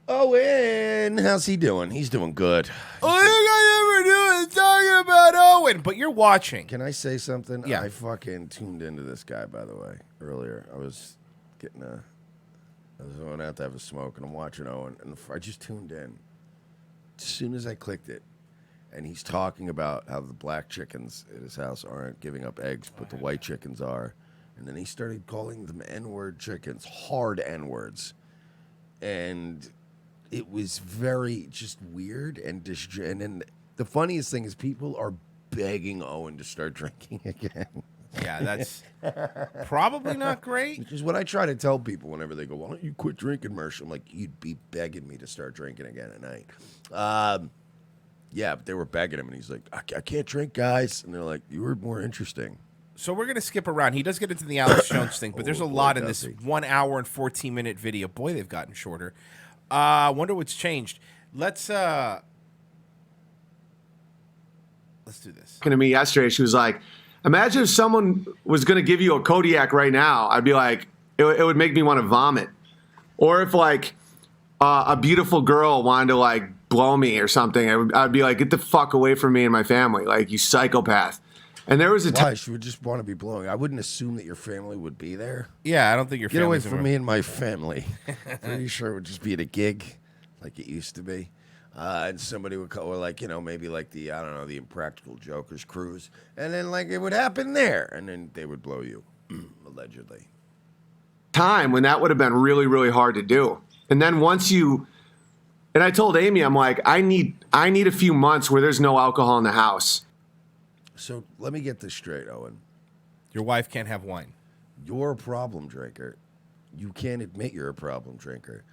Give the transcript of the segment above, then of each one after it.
Owen, how's he doing? He's doing good. All you guys ever do is talk about Owen, but you're watching. Can I say something? Yeah. I fucking tuned into this guy, by the way, earlier. I was going out to have a smoke, and I'm watching Owen, and I just tuned in. As soon as I clicked it, and he's talking about how the black chickens at his house aren't giving up eggs, but the white chickens are. And then he started calling them N-word chickens, hard N-words. And it was very just weird and then the funniest thing is people are begging Owen to start drinking again. Yeah, that's probably not great. Which is what I try to tell people whenever they go, why don't you quit drinking, Mersh? I'm like, you'd be begging me to start drinking again at night. Yeah, but they were begging him, and he's like, I can't drink, guys. And they're like, you were more interesting. So we're going to skip around. He does get into the Alex Jones thing, but there's a lot in this 1 hour and 14-minute video. Boy, they've gotten shorter. I wonder what's changed. Let's do this. To me yesterday, she was like, imagine if someone was going to give you a Kodiak right now. I'd be like, it would make me want to vomit. Or if like a beautiful girl wanted to like blow me or something, I'd be like, get the fuck away from me and my family, like you psychopath. And there was a time she would just want to be blowing. I wouldn't assume that your family would be there. Yeah, I don't think your Get family. away from me and my family. Pretty sure it would just be at a gig, like it used to be, and somebody would call, or like maybe like the the Impractical Jokers cruise, and then like it would happen there, and then they would blow you, allegedly. Time when that would have been really, really hard to do, and then once you, and I told Amy, I'm like, I need a few months where there's no alcohol in the house. So let me get this straight, Owen. Your wife can't have wine. You're a problem drinker. You can't admit you're a problem drinker,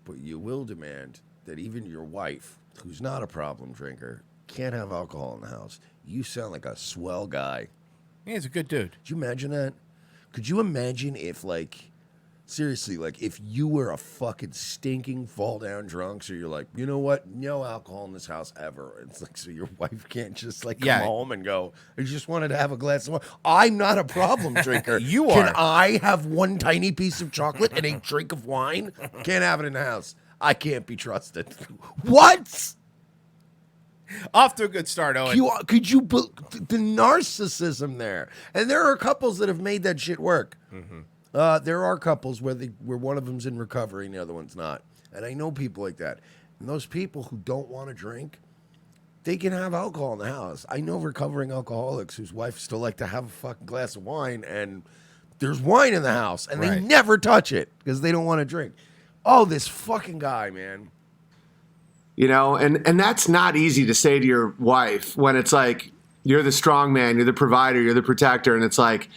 but you will demand that even your wife, who's not a problem drinker, can't have alcohol in the house. You sound like a swell guy. Yeah, he's a good dude. Could you imagine that? Could you imagine if, like, seriously, like, if you were a fucking stinking fall-down drunk, so you're like, you know what? No alcohol in this house ever. It's like, so your wife can't just, like, come home and go, I just wanted to have a glass of wine. I'm not a problem drinker. You Can are. I have one tiny piece of chocolate and a drink of wine? Can't have it in the house. I can't be trusted. What? Off to a good start, Owen. Could you the narcissism there? And there are couples that have made that shit work. Mm-hmm. There are couples where one of them's in recovery and the other one's not. And I know people like that. And those people who don't want to drink, they can have alcohol in the house. I know recovering alcoholics whose wives still like to have a fucking glass of wine, and there's wine in the house, and they never touch it because they don't want to drink. Oh, this fucking guy, man. And that's not easy to say to your wife when it's like, you're the strong man, you're the provider, you're the protector, and it's like,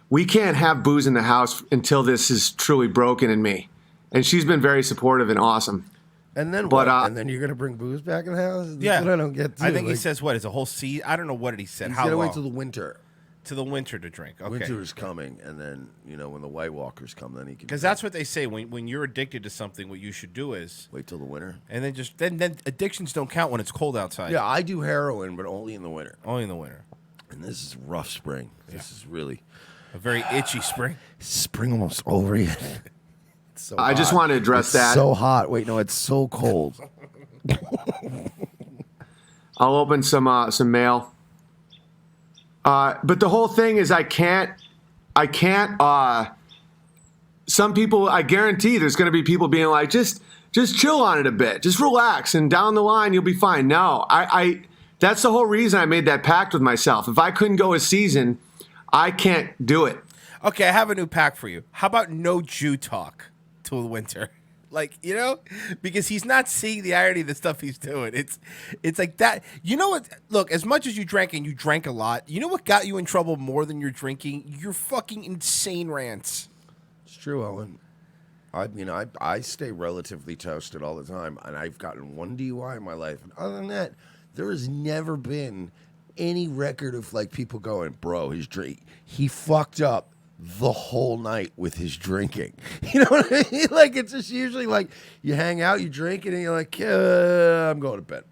we can't have booze in the house until this is truly broken in me. And she's been very supportive and awesome. And then what? And then you're going to bring booze back in the house? That's yeah. what I don't get, too. I think he says, what, is a whole season? I don't know what he said. He's How got to long? wait till the winter. To the winter to drink. Okay. Winter is coming, and then, when the White Walkers come, then he can... Because that's what they say. When you're addicted to something, what you should do is... Wait till the winter. And then then addictions don't count when it's cold outside. Yeah, I do heroin, but only in the winter. Only in the winter. And this is rough spring. Yeah. This is really... A very itchy spring. Spring almost over yet. So I just want to address that. It's so hot. Wait, no, it's so cold. I'll open some mail. But the whole thing is I can't, some people, I guarantee there's going to be people being like, just chill on it a bit. Just relax. And down the line, you'll be fine. No, that's the whole reason I made that pact with myself. If I couldn't go a season, I can't do it. Okay, I have a new pack for you. How about no Jew talk till the winter? Like, because he's not seeing the irony of the stuff he's doing. It's like that. You know what? Look, as much as you drank, and you drank a lot, you know what got you in trouble more than your drinking? Your fucking insane rants. It's true, Owen. I mean, I stay relatively toasted all the time, and I've gotten one DUI in my life. And other than that, there has never been any record of like people going, bro, he fucked up the whole night with his drinking. You know what I mean? Like, it's just usually like you hang out, you drink it, and you're like, I'm going to bed.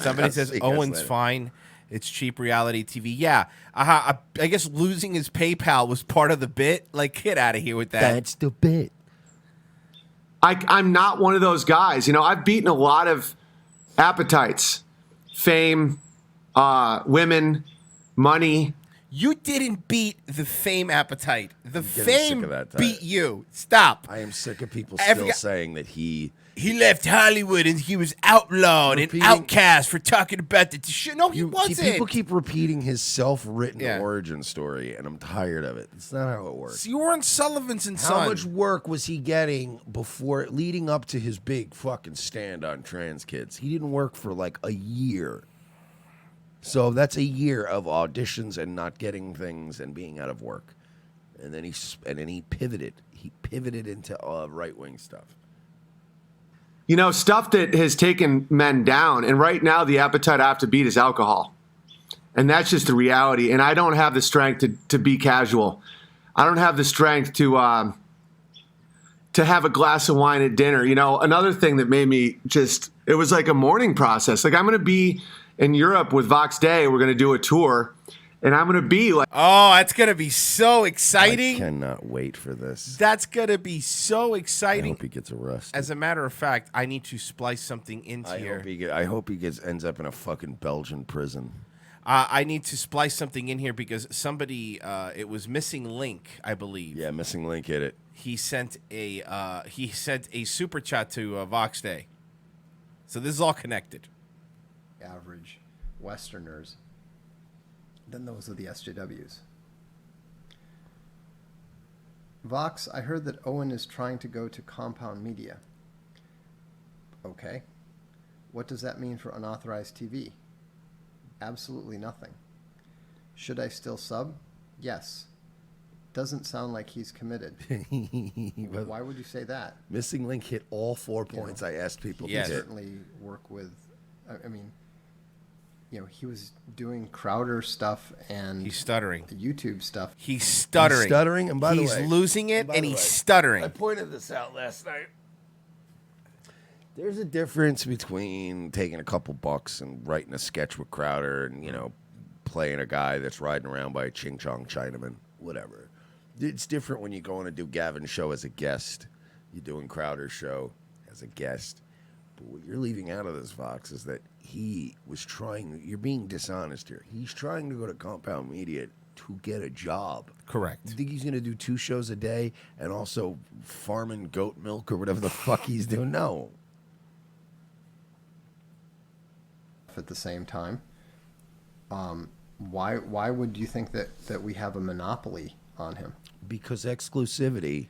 Somebody says Owen's fine. It's cheap reality TV. Yeah. I guess losing his PayPal was part of the bit. Like, get out of here with that. That's the bit. I'm not one of those guys. You know, I've beaten a lot of appetites, fame, women, money. You didn't beat the fame appetite. The getting sick fame of that beat you. Stop. I am sick of people I still forgot- saying that he left Hollywood and he was outlawed and Repeating- outcast for talking about the shit. No, he wasn't. People keep repeating his self-written Yeah. origin story, and I'm tired of it. It's not how it works. So you were on Sullivan's and Son. How much work was he getting before leading up to his big fucking stand on trans kids? He didn't work for like a year. So that's a year of auditions and not getting things and being out of work. And then he pivoted. He pivoted into right-wing stuff. You know, stuff that has taken men down. And right now, the appetite I have to beat is alcohol. And that's just the reality. And I don't have the strength to be casual. I don't have the strength to have a glass of wine at dinner. You know, another thing that made me it was like a mourning process. Like, I'm going to be in Europe with Vox Day. We're going to do a tour. And I'm going to be like, Oh, that's going to be so I exciting. cannot wait for this. That's going to be so I exciting. hope he gets arrested. As a matter of fact, I need to splice something into I here. hope he ends up in a fucking Belgian prison. I need to splice something in here because somebody, it was Missing Link, I believe. Yeah, Missing Link hit it. He sent a super chat to Vox Day. So this is all connected. Average Westerners than those of the SJWs. Vox, I heard that Owen is trying to go to Compound Media. Okay. What does that mean for unauthorized TV? Absolutely nothing. Should I still sub? Yes. Doesn't sound like he's committed. Why would you say that? Missing Link hit all 4 points I asked people Yes. to hit. Certainly work with, I mean, you know, he was doing Crowder stuff and He's stuttering. YouTube stuff. He's stuttering. He's stuttering, and by the he's way, losing it, by and the he's way, stuttering. I pointed this out last night. There's a difference between taking a couple bucks and writing a sketch with Crowder and, you know, playing a guy that's riding around by a Ching Chong Chinaman, whatever. It's different when you go on to do Gavin's show as a guest. You're doing Crowder's show as a guest. But what you're leaving out of this, Vox, is that he was trying, you're being dishonest here. He's trying to go to Compound Media to get a job. Correct. You think he's going to do 2 shows a day and also farming goat milk or whatever the fuck he's doing? No. At the same time. Why would you think that we have a monopoly on him? Because exclusivity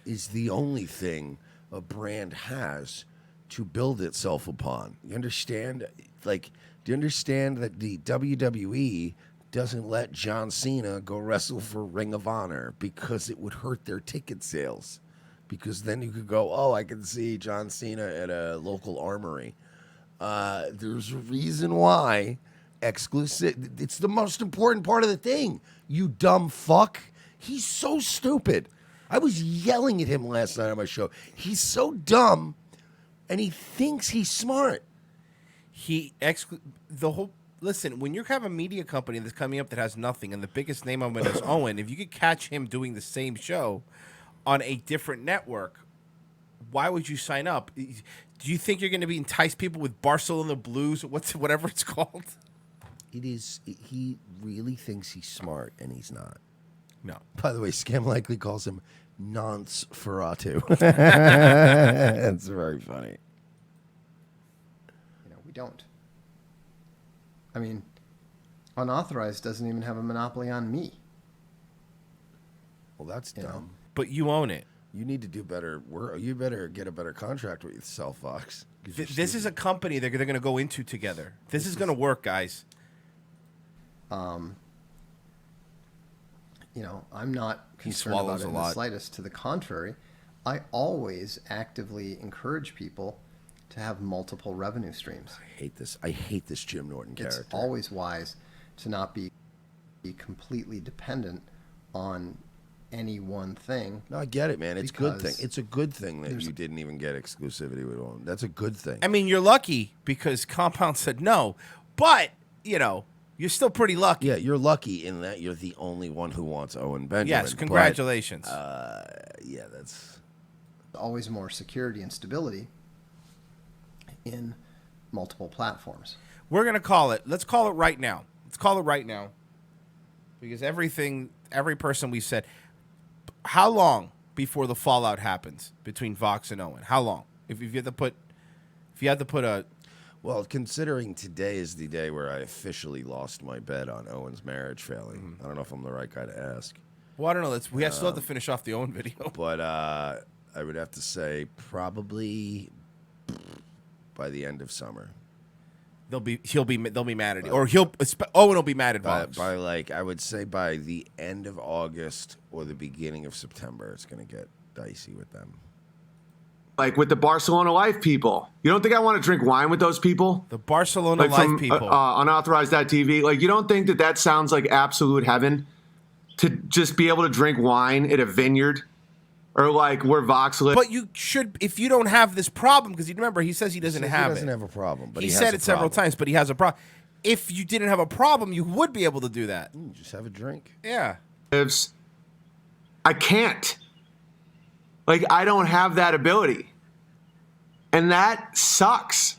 is the only thing a brand has to build itself upon. You understand? Like, do you understand that the WWE doesn't let John Cena go wrestle for Ring of Honor because it would hurt their ticket sales? Because then you could go, oh, I can see John Cena at a local armory. There's a reason why exclusive. It's the most important part of the thing. You dumb fuck. He's so stupid. I was yelling at him last night on my show. He's so dumb, and he thinks he's smart. Listen, when you have a media company that's coming up that has nothing, and the biggest name of it is Owen, if you could catch him doing the same show on a different network, why would you sign up? Do you think you're going to be entice people with Barcelona Blues, whatever it's called? It is. He really thinks he's smart, and he's not. No. By the way, Scam likely calls him Nonce Ferratu. That's very funny. You know, we don't. I mean, unauthorized doesn't even have a monopoly on me. Well, that's You know. dumb. But you own it. You need to do better. You better get a better contract with yourself, Fox. This is a company they're going to go into together. This is going to work, guys. You know, I'm not He concerned about swallows it a in the lot. slightest. To the contrary, I always actively encourage people to have multiple revenue streams. I hate this Jim Norton It's character. always wise to not be completely dependent on any one thing. No, I get it, man. It's a good thing. Because It's a good thing that you didn't even get exclusivity with Owen. That's a good thing. I mean, you're lucky because Compound said no, but, you know, you're still pretty lucky. Yeah, you're lucky in that you're the only one who wants Owen Benjamin. Yes, but, congratulations. yeah, that's always more security and stability in multiple platforms. We're going to call it. Let's call it right now. Let's call it right now. Because every person we said, how long before the fallout happens between Vox and Owen? How long? If you had to put a... Well, considering today is the day where I officially lost my bet on Owen's marriage failing, I don't know if I'm the right guy to ask. Well, I don't know. We still have to finish off the Owen video. But I would have to say probably by the end of summer. They'll be mad at you, or Owen will be mad at Vox. By I would say by the end of August or the beginning of September, it's going to get dicey with them. Like with the Barcelona Life people. You don't think I want to drink wine with those people? The Barcelona Life from, people. Unauthorized.tv. Like, you don't think that sounds like absolute heaven? To just be able to drink wine at a vineyard? Or like where Vox lives? But you should, if you don't have this problem, because you remember, he says he doesn't have it. He doesn't have a problem. But he has said a it several problem. times, but he has a problem. If you didn't have a problem, you would be able to do that. Just have a drink. Yeah. I can't. Like, I don't have that ability. And that sucks.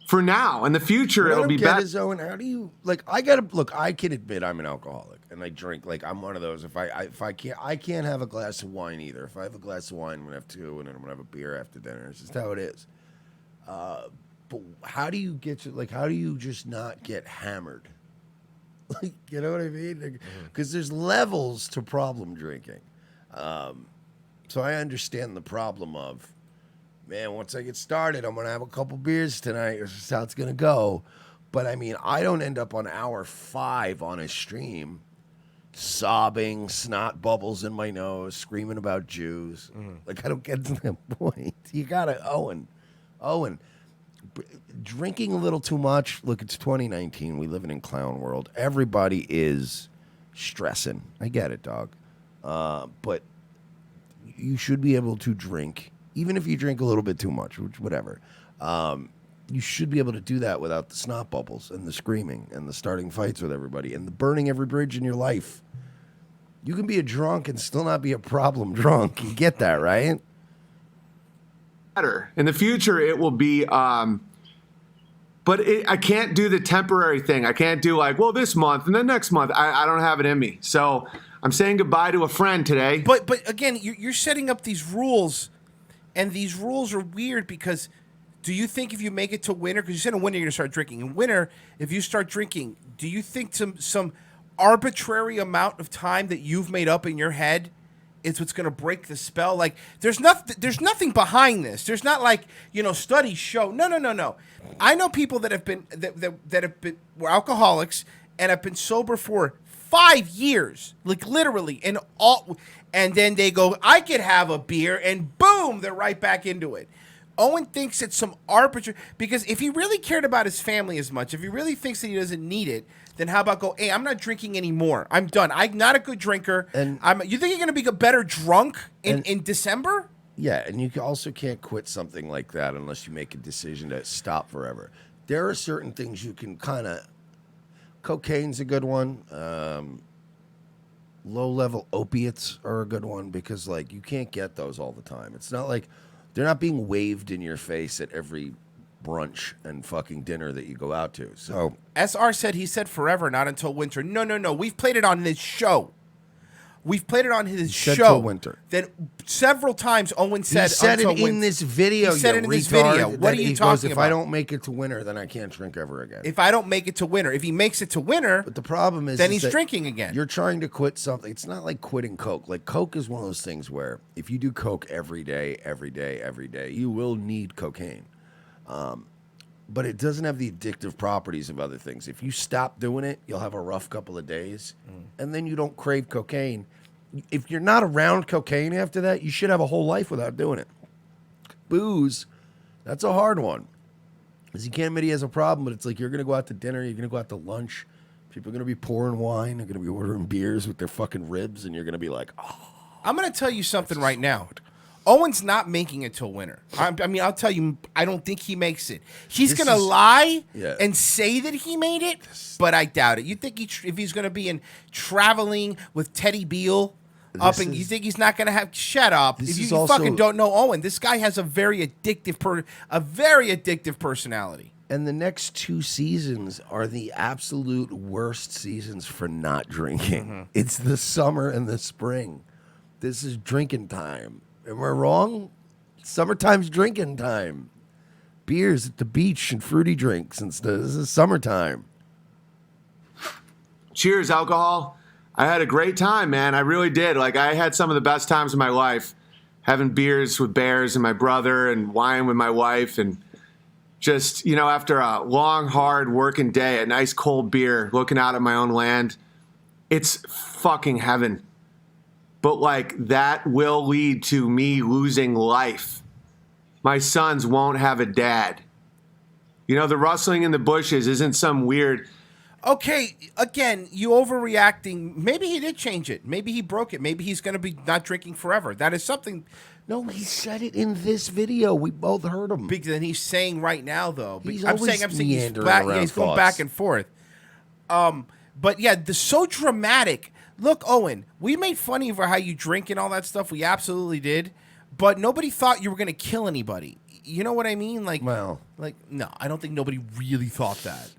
For now. In the future, it'll be better. Owen, how do you I can admit I'm an alcoholic and I drink. Like, I'm one of those. If I can't have a glass of wine either. If I have a glass of wine, I'm gonna have two, and then I'm gonna have a beer after dinner. It's just how it is. But how do you how do you just not get hammered? Like, you know what I mean? Because there's levels to problem drinking. So I understand the problem of, man, once I get started, I'm going to have a couple beers tonight. This is how it's going to go. But, I mean, I don't end up on hour 5 on a stream sobbing, snot bubbles in my nose, screaming about Jews. Like, I don't get to that point. You got to, Owen, drinking a little too much. Look, it's 2019. We live in clown world. Everybody is stressing. I get it, dog. But you should be able to drink, even if you drink a little bit too much, which whatever. You should be able to do that without the snot bubbles and the screaming and the starting fights with everybody and the burning every bridge in your life. You can be a drunk and still not be a problem drunk. You get that, right? Better. In the future, it will be, but I can't do the temporary thing. I can't do this month and then next month. I don't have it in me. So I'm saying goodbye to a friend today. But again, you're setting up these rules, and these rules are weird because do you think if you make it to winter, because you said in winter you're going to start drinking. In winter, if you start drinking, do you think some arbitrary amount of time that you've made up in your head is what's going to break the spell? Like, there's nothing behind this. There's not studies show. No. I know people that have been were alcoholics and have been sober for 5 years, like literally, and then they go, I could have a beer, and boom, they're right back into it. Owen thinks it's some arbitrary, because if he really cared about his family as much, if he really thinks that he doesn't need it, then how about go, hey, I'm not drinking anymore. I'm done. I'm not a good drinker. And you think you're going to be a better drunk in December? Yeah, and you also can't quit something like that unless you make a decision to stop forever. There are certain things you can kind of... Cocaine's a good one. Low-level opiates are a good one because, you can't get those all the time. It's not like they're not being waved in your face at every brunch and fucking dinner that you go out to. So SR said he said forever, not until winter. No. We've played it on this show. We've played it on his show. Till winter. That several times Owen said. He said until it in this video. He said it in this video. What are you talking about? If I don't make it to winter, then I can't drink ever again. If I don't make it to winter, if he makes it to winter, but the problem is, then he's drinking again. You're trying to quit something. It's not like quitting Coke. Like, Coke is one of those things where if you do Coke every day, you will need cocaine. But it doesn't have the addictive properties of other things. If you stop doing it, you'll have a rough couple of days, and then you don't crave cocaine. If you're not around cocaine after that, you should have a whole life without doing it. Booze, that's a hard one. Because you can't admit he has a problem, but it's like you're going to go out to dinner, you're going to go out to lunch, people are going to be pouring wine, they're going to be ordering beers with their fucking ribs, and you're going to be like, oh. I'm going to tell you something right now. Owen's not making it till winter. I'll tell you, I don't think he makes it. He's going to lie and say that he made it, but I doubt it. You think if he's going to be traveling with Teddy Beal, up, and you think he's not going to have? Shut up! If you fucking don't know Owen, this guy has a very addictive personality. And the next 2 seasons are the absolute worst seasons for not drinking. Mm-hmm. It's the summer and the spring. This is drinking time. Am I wrong? Summertime's drinking time. Beers at the beach and fruity drinks and stuff. This is summertime. Cheers, alcohol. I had a great time, man. I really did. Like, I had some of the best times of my life, having beers with Bears and my brother and wine with my wife, and just, after a long, hard working day, a nice cold beer, looking out at my own land. It's fucking heaven. But, like, that will lead to me losing life. My sons won't have a dad. The rustling in the bushes isn't some weird... Okay, again, you overreacting. Maybe he did change it. Maybe he broke it. Maybe he's going to be not drinking forever. That is something... No, he said it in this video. We both heard him. Because then he's saying right now, though. He's I'm always saying meandering he's around going back and forth. But yeah, so dramatic. Look, Owen, we made fun of you for how you drink and all that stuff. We absolutely did. But nobody thought you were going to kill anybody. You know what I mean? No, I don't think nobody really thought that.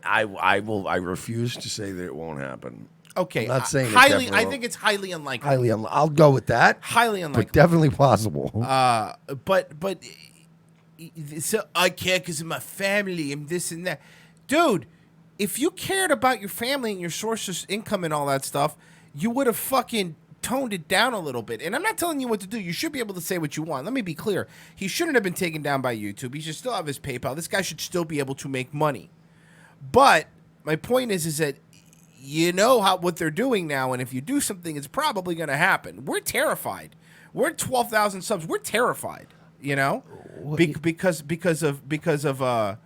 I refuse to say that it won't happen. Okay, I'm not saying highly. I think it's highly unlikely. I'll go with that. Highly unlikely, but definitely possible. But so I can't because of my family and this and that, dude. If you cared about your family and your source of income and all that stuff, you would have fucking toned it down a little bit. And I'm not telling you what to do. You should be able to say what you want. Let me be clear. He shouldn't have been taken down by YouTube. He should still have his PayPal. This guy should still be able to make money. But my point is that what they're doing now, and if you do something, it's probably going to happen. We're terrified. We're at 12,000 subs. We're terrified. Because of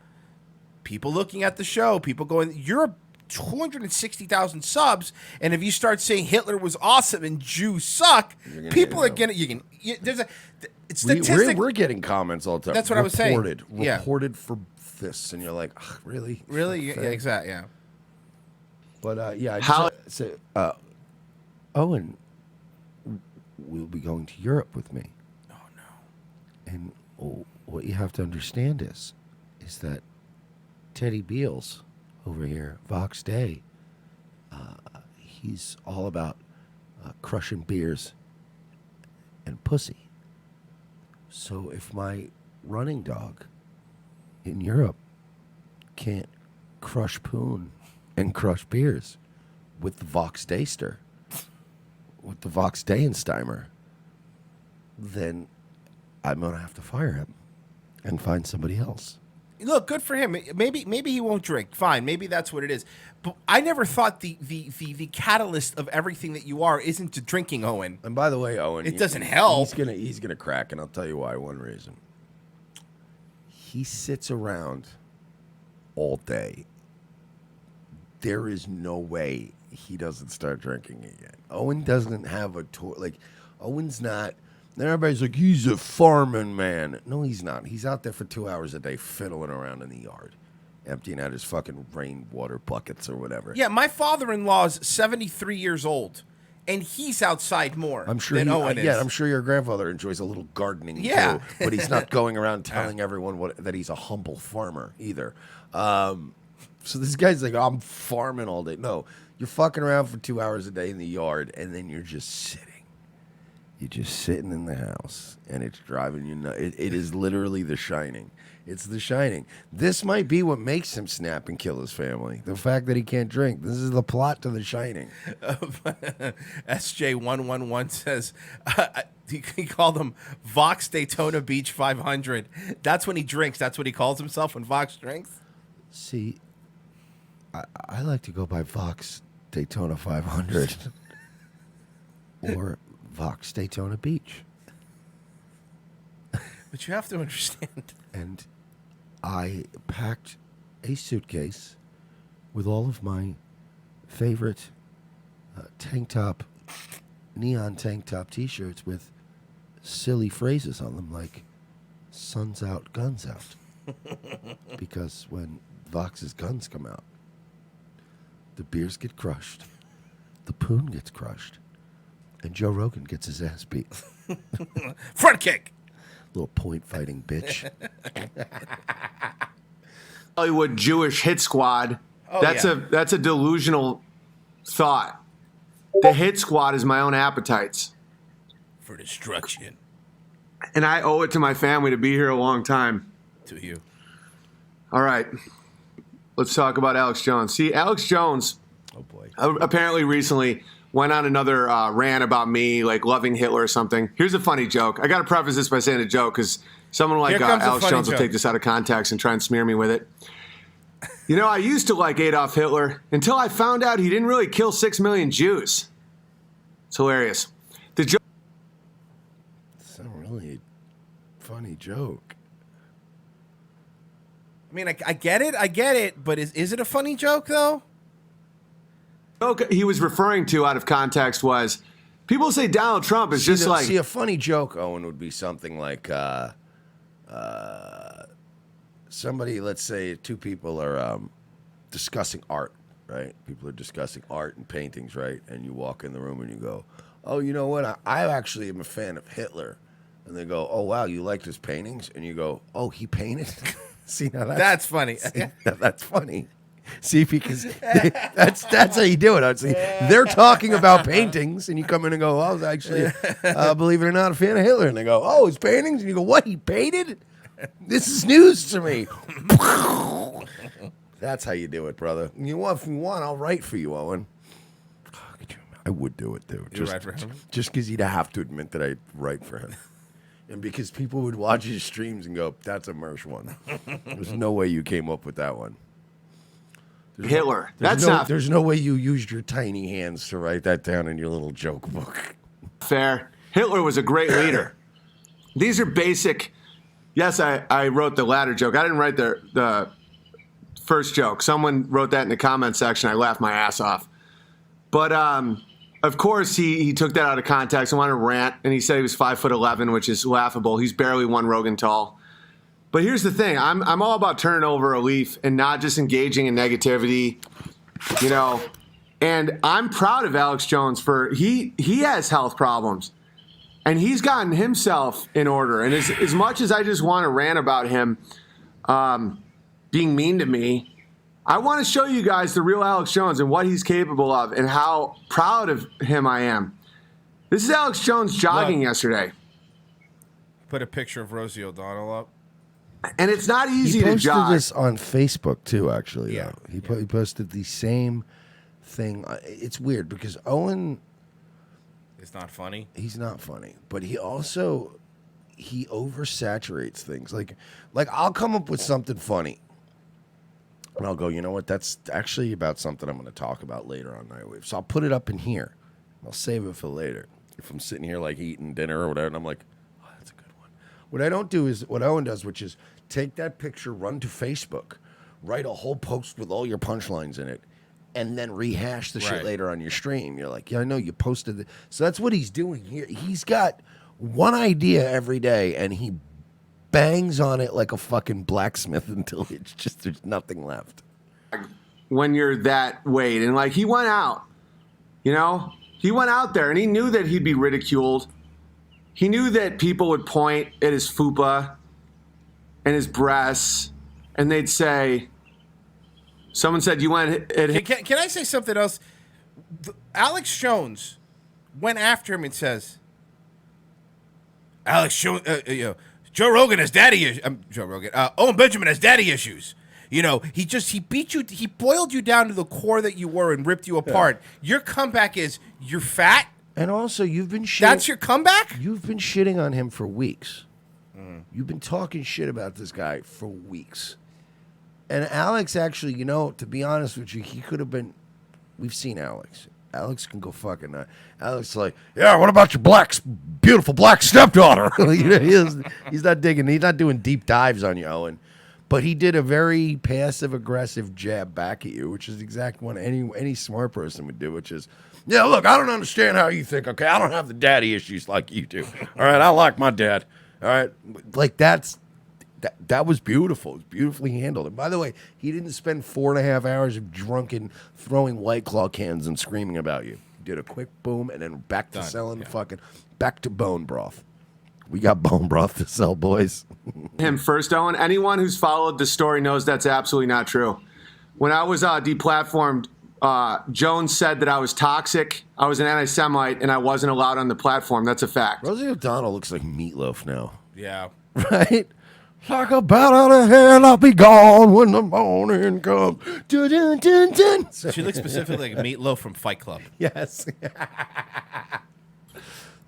people looking at the show, people going, you're 260,000 subs, and if you start saying Hitler was awesome and Jews suck, people are gonna. It's statistic. We're getting comments all the time. That's what I was saying. Reported for this, and you're like, really, yeah, exactly, yeah. But Owen will be going to Europe with me. Oh no! And what you have to understand is that Teddy Beals over here, Vox Day, he's all about crushing beers and pussy. So if my running dog in Europe can't crush poon and crush beers with the Vox Dayster, with the Vox Dayensteimer, then I'm going to have to fire him and find somebody else. Look, good for him. Maybe he won't drink. Fine, maybe that's what it is. But I never thought the catalyst of everything that you are isn't to drinking, Owen. And by the way, Owen, it doesn't help. He's gonna crack, and I'll tell you why. One reason. He sits around all day. There is no way he doesn't start drinking again. Owen doesn't have a tour. Owen's not. Then everybody's like, he's a farming man. No, he's not. He's out there for 2 hours a day fiddling around in the yard, emptying out his fucking rainwater buckets or whatever. Yeah, my father-in-law's 73 years old, and he's outside more than Owen is. Yeah, I'm sure your grandfather enjoys a little gardening too, but he's not going around telling everyone that he's a humble farmer either. So this guy's like, I'm farming all day. No, you're fucking around for 2 hours a day in the yard, and then you're just sitting. You're just sitting in the house, and it's driving you nuts. It is literally The Shining. It's The Shining. This might be what makes him snap and kill his family. The fact that he can't drink. This is the plot to The Shining. SJ111 says, he called him Vox Daytona Beach 500. That's when he drinks. That's what he calls himself when Vox drinks? See, I like to go by Vox Daytona 500. Or Vox Daytona Beach. But you have to understand. And I packed a suitcase with all of my favorite neon tank top t-shirts with silly phrases on them like sun's out, guns out. Because when Vox's guns come out, the beers get crushed, the poon gets crushed, And Joe Rogan gets his ass beat. Front kick. Little point fighting bitch. Hollywood Jewish hit squad. Oh, that's a delusional thought. The hit squad is my own appetites. For destruction. And I owe it to my family to be here a long time. To you. All right. Let's talk about Alex Jones. See, Alex Jones Oh boy. apparently recently went on another rant about me, like loving Hitler or something. Here's a funny joke. I got to preface this by saying a joke because someone like Here comes a Alex funny Jones will joke. take this out of context and try and smear me with it. You know, I used to like Adolf Hitler until I found out he didn't really kill 6 million Jews. It's hilarious. The joke. It's not really a funny joke. I mean, I get it, but is it a funny joke, though? He was referring to out of context was people say Donald Trump is just like. See, a funny joke, Owen, would be something like somebody, let's say two people are discussing art, right? People are discussing art and paintings, right? And you walk in the room and you go, oh, you know what? I actually am a fan of Hitler. And they go, oh, wow, you like his paintings? And you go, oh, he painted? See, now That's funny. See, that's funny. See, because that's how you do it. I'd say they're talking about paintings, and you come in and go, "Oh, I was actually, believe it or not, a fan of Hitler." And they go, "Oh, his paintings," and you go, "What? He painted? This is news to me." That's how you do it, brother. You want, if you want, I'll write for you, Owen. I would do it too. You write for him? Just because you'd have to admit that I write for him. And because people would watch his streams and go, that's a Mersh one. There's no way you came up with that one. Hitler. There's no way you used your tiny hands to write that down in your little joke book. Fair. Hitler was a great leader. These are basic. Yes, I wrote the latter joke. I didn't write the first joke. Someone wrote that in the comment section. I laughed my ass off. But of course, he took that out of context and wanted to rant, and he said he was 5'11", which is laughable. He's barely one Rogan tall. But here's the thing. I'm all about turning over a leaf and not just engaging in negativity, you know. And I'm proud of Alex Jones for he has health problems, and he's gotten himself in order. And as much as I just want to rant about him being mean to me, I want to show you guys the real Alex Jones and what he's capable of and how proud of him I am. This is Alex Jones jogging yesterday. Put a picture of Rosie O'Donnell up. And it's not easy He to posted jog. this on Facebook too, actually. Yeah. He posted the same thing. It's weird because Owen, It's not funny. he's not funny, but he oversaturates things. Like I'll come up with something funny, and I'll go, you know what? That's actually about something I'm going to talk about later on Nightwave. So I'll put it up in here. I'll save it for later. If I'm sitting here like eating dinner or whatever, and I'm like, oh, that's a good one. What I don't do is what Owen does, which is take that picture, run to Facebook, write a whole post with all your punchlines in it, and then rehash the shit Right. later on your stream. You're like, yeah, I know you posted it. So that's what he's doing here. He's got one idea every day, and he bangs on it like a fucking blacksmith until it's just there's nothing left. When you're that weight. And like he went out, you know, he went out there and he knew that he'd be ridiculed. He knew that people would point at his fupa and his breasts and they'd say, someone said, you went at him. Can I say something else? Alex Jones went after him and says, Alex Jones, Joe Rogan has daddy issues. Joe Rogan. Owen Benjamin has daddy issues. You know, he beat you, he boiled you down to the core that you were and ripped you apart. Yeah. Your comeback is you're fat. And also, you've been shitting. That's your comeback? You've been shitting on him for weeks. You've been talking shit about this guy for weeks. And Alex actually, you know, to be honest with you, he could have been. We've seen Alex. Alex can go fucking. Alex is like, yeah. What about your beautiful black stepdaughter? You know, he's not digging. He's not doing deep dives on you, Owen. But he did a very passive aggressive jab back at you, which is exactly what any smart person would do. Which is, yeah. Look, I don't understand how you think. Okay, I don't have the daddy issues like you do. All right, I like my dad. All right, like that was beautiful. It was beautifully handled. And by the way, he didn't spend 4.5 hours of drunken throwing White Claw cans and screaming about you. Did a quick boom and then back to Done. selling Yeah. back to bone broth. We got bone broth to sell, boys. him first, Owen. Anyone who's followed the story knows that's absolutely not true. When I was deplatformed, Jones said that I was toxic, I was an anti-Semite, and I wasn't allowed on the platform. That's a fact. Rosie O'Donnell looks like Meatloaf now. Yeah. Right? Like a bat out of hell, I'll be gone when the morning comes. Dun, dun, dun, dun. She looks specifically like Meatloaf from Fight Club. Yes.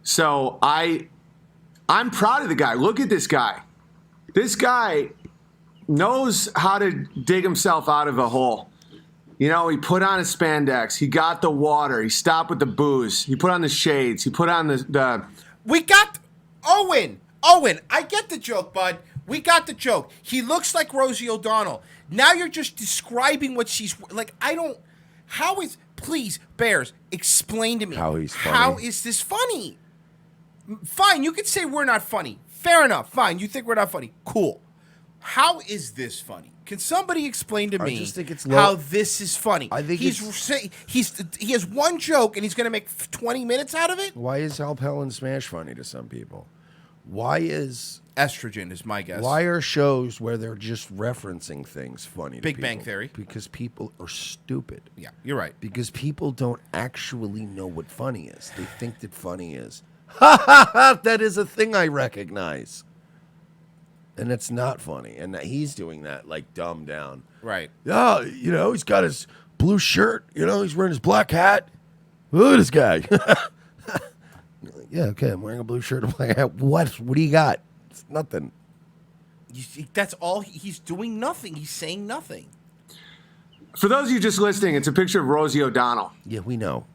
So I'm proud of the guy. Look at this guy. This guy knows how to dig himself out of a hole. You know, he put on his spandex. He got the water. He stopped with the booze. He put on the shades. He put on the We got Owen. Owen, I get the joke, bud. We got the joke. He looks like Rosie O'Donnell. Now you're just describing what she's like. I don't. How is? Please, Bears, explain to me How he's funny. How is this funny? Fine, you could say we're not funny. Fair enough. Fine, you think we're not funny. Cool. How is this funny? Can somebody explain to me just think it's how this is funny? I think he has one joke and he's going to make 20 minutes out of it. Why is Help Helen Smash funny to some people? Why is Estrogen is my guess. why are shows where they're just referencing things funny to Big people? Bang Theory. Because people are stupid. Yeah, you're right. Because people don't actually know what funny is. They think that funny is, ha ha ha, that is a thing I recognize. And it's not funny. And he's doing that like dumbed down. Right. Yeah, you know, he's got his blue shirt. You know, he's wearing his black hat. Look at this guy. Yeah, okay, I'm wearing a blue shirt and a black hat. What do you got? It's nothing. You see, that's all. He's doing nothing. He's saying nothing. For those of you just listening, it's a picture of Rosie O'Donnell, Yeah, we know.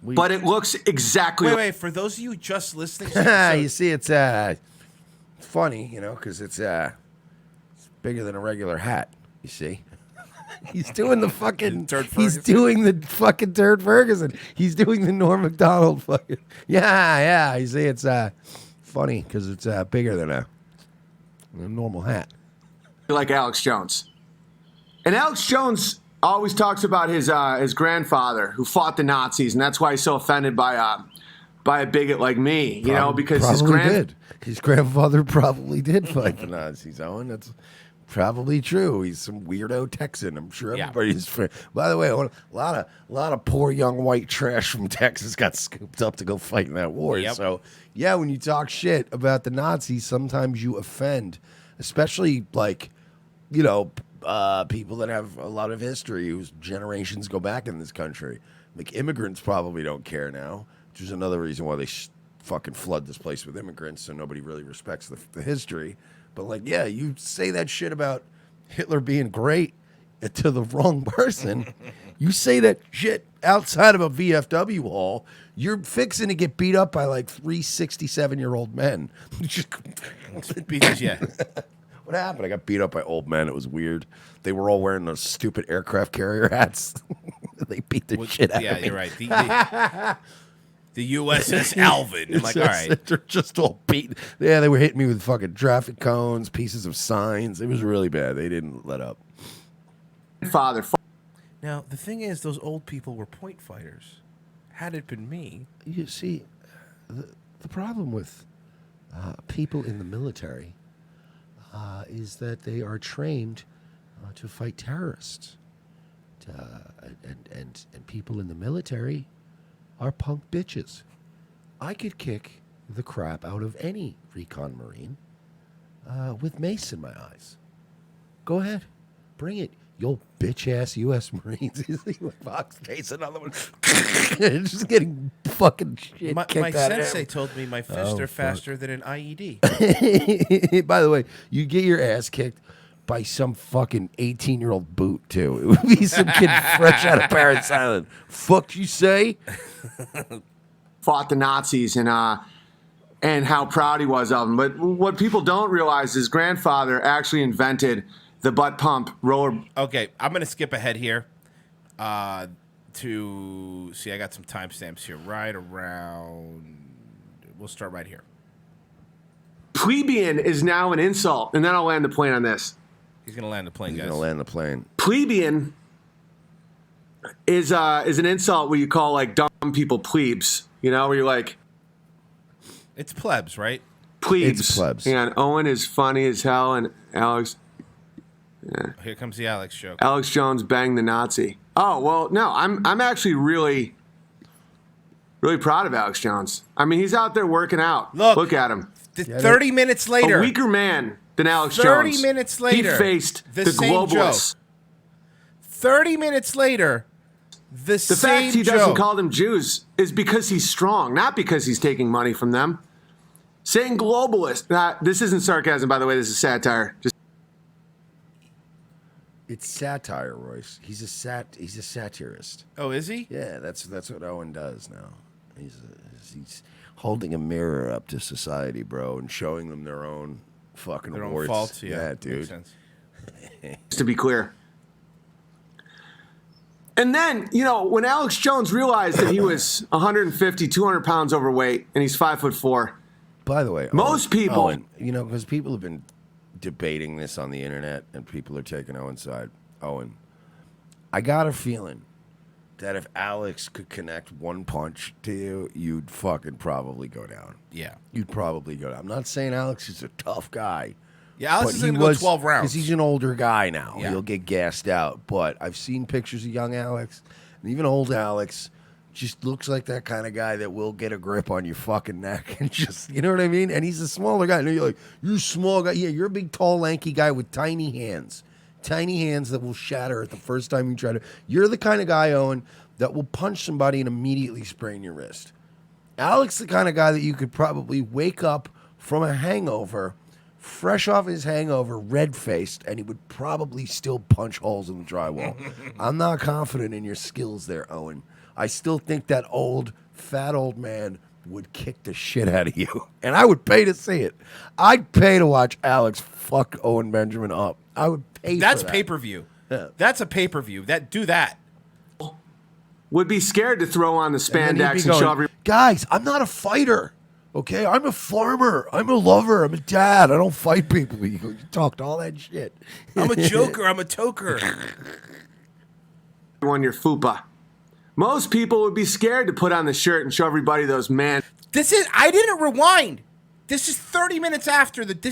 but it looks exactly. Wait. For those of you just listening, You see, it's funny, you know, because it's bigger than a regular hat. You see, he's doing the fucking. Turd He's Ferguson. doing the fucking Turd Ferguson. He's doing the Norm Macdonald fucking. Yeah. You see, it's funny because it's bigger than a normal hat. like Alex Jones. And Alex Jones always talks about his grandfather who fought the Nazis, and that's why he's so offended by a bigot like me, you know, because His grandfather probably did fight the Nazis, Owen. That's probably true. He's some weirdo Texan. I'm sure Yeah. everybody's. By the way, a lot of poor young white trash from Texas got scooped up to go fight in that war. Yep. So yeah, when you talk shit about the Nazis, sometimes you offend, especially like, you know, people that have a lot of history, whose generations go back in this country. Like immigrants probably don't care now, which is another reason why they fucking flood this place with immigrants, so nobody really respects the history. But like, yeah, you say that shit about Hitler being great to the wrong person. You say that shit outside of a VFW hall, you're fixing to get beat up by like 3 67-year-old men. because yeah, What happened? I got beat up by old men. It was weird. They were all wearing those stupid aircraft carrier hats. They beat the shit out of me. you're right. The USS Alvin. I'm like, all right. They're just all beat. Yeah, they were hitting me with fucking traffic cones, pieces of signs. It was really bad. They didn't let up. father. Now the thing is, those old people were point fighters. Had it been me, You see, the problem with people in the military is that they are trained to fight terrorists. And people in the military are punk bitches. I could kick the crap out of any recon marine with mace in my eyes. Go ahead. Bring it. You old bitch-ass U.S. Marines. You see what Fox face another one. Just getting fucking shit my kicked out of sensei him. told me my fists Oh, are fuck. faster than an E IED. By the way, you get your ass kicked by some fucking 18-year-old boot, too. It would be some kid fresh out of Parris Island. Fuck you say? Fought the Nazis and how proud he was of them. But what people don't realize is grandfather actually invented the butt pump roller. Okay, I'm gonna skip ahead here. To see, I got some timestamps here. Right around. We'll start right here. Plebeian is now an insult, and then I'll land the plane on this. He's gonna land the plane, He's guys. going to land the plane. Plebeian is an insult where you call like dumb some people plebes, you know, where you're like, It's plebs, right? plebes. It's plebs. And Owen is funny as hell, and Here comes the Alex joke. Alex Jones banged the Nazi. Oh, well, no, I'm actually really proud of Alex Jones. I mean, he's out there working out. Look at him. 30 minutes later. A weaker man than Alex 30 Jones. minutes later. He faced the same globalists. joke. 30 minutes later, the The same fact he doesn't joke. call them Jews is because he's strong, not because he's taking money from them. Saying globalist. This isn't sarcasm, by the way. This is satire. It's satire, Royce. He's a satirist. Oh, is he? Yeah, that's what Owen does now. He's holding a mirror up to society, bro, and showing them their own fucking Their own warts. faults. Yeah, dude. Makes sense. To be clear. And then, you know, when Alex Jones realized that he was 150, 200 pounds overweight, and he's 5'4", By the way, most people, Owen, you know, because people have been debating this on the internet, and people are taking Owen's side. Owen, I got a feeling that if Alex could connect one punch to you, you'd fucking probably go down. Yeah. You'd probably go down. I'm not saying Alex is a tough guy. Yeah, Alex but is he going to go was- 12 rounds. Because he's an older guy now. Yeah. He'll get gassed out. But I've seen pictures of young Alex, and even old Alex just looks like that kind of guy that will get a grip on your fucking neck and just, you know what I mean? And he's a smaller guy. And you're like, you're a small guy. Yeah, you're a big, tall, lanky guy with tiny hands. Tiny hands that will shatter at the first time you try to. You're the kind of guy, Owen, that will punch somebody and immediately sprain your wrist. Alex, the kind of guy that you could probably wake up from a hangover, fresh off his hangover, red-faced, and he would probably still punch holes in the drywall. I'm not confident in your skills there, Owen. I still think that fat old man would kick the shit out of you. And I would pay to see it. I'd pay to watch Alex fuck Owen Benjamin up. I would pay That's for that. pay-per-view. Yeah. That's a pay-per-view. Do that. would be scared to throw on the And then he'd spandex be and going, show every. guys, I'm not a fighter. Okay, I'm a farmer. I'm a lover. I'm a dad. I don't fight people. You talked all that shit. I'm a joker. I'm a toker. On your fupa. Most people would be scared to put on the shirt and show everybody those man. I didn't rewind. This is 30 minutes after I did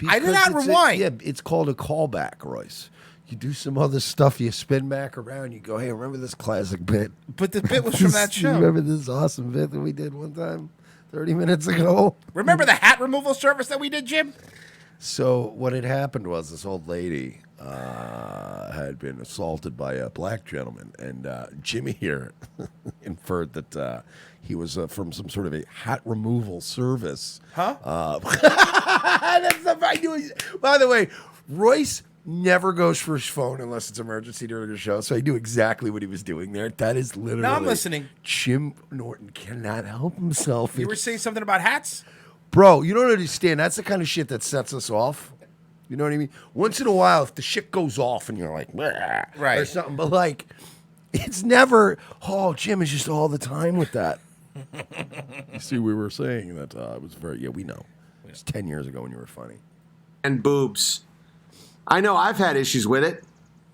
not Because rewind. it's called a callback, Royce. You do some other stuff, you spin back around, you go, hey, remember this classic bit? But the bit was from that You show. remember this awesome bit that we did one time 30 minutes ago? Remember the hat removal service that we did, Jim? So what had happened was this old lady had been assaulted by a black gentleman, and Jimmy here inferred that he was from some sort of a hat removal service. Huh? That's the I knew. By the way, Royce never goes for his phone unless it's emergency during the show, so I knew exactly what he was doing there. That is literally. No, I'm listening. Jim Norton cannot help himself. You were saying something about hats? Bro, you don't understand. That's the kind of shit that sets us off. You know what I mean? Once in a while, if the shit goes off and you're like, "Bleh," Right. or something, but like, it's never, oh, Jim is just all the time with that. You see, we were saying that it was we know. It was 10 years ago when you were funny. And boobs. I know I've had issues with it,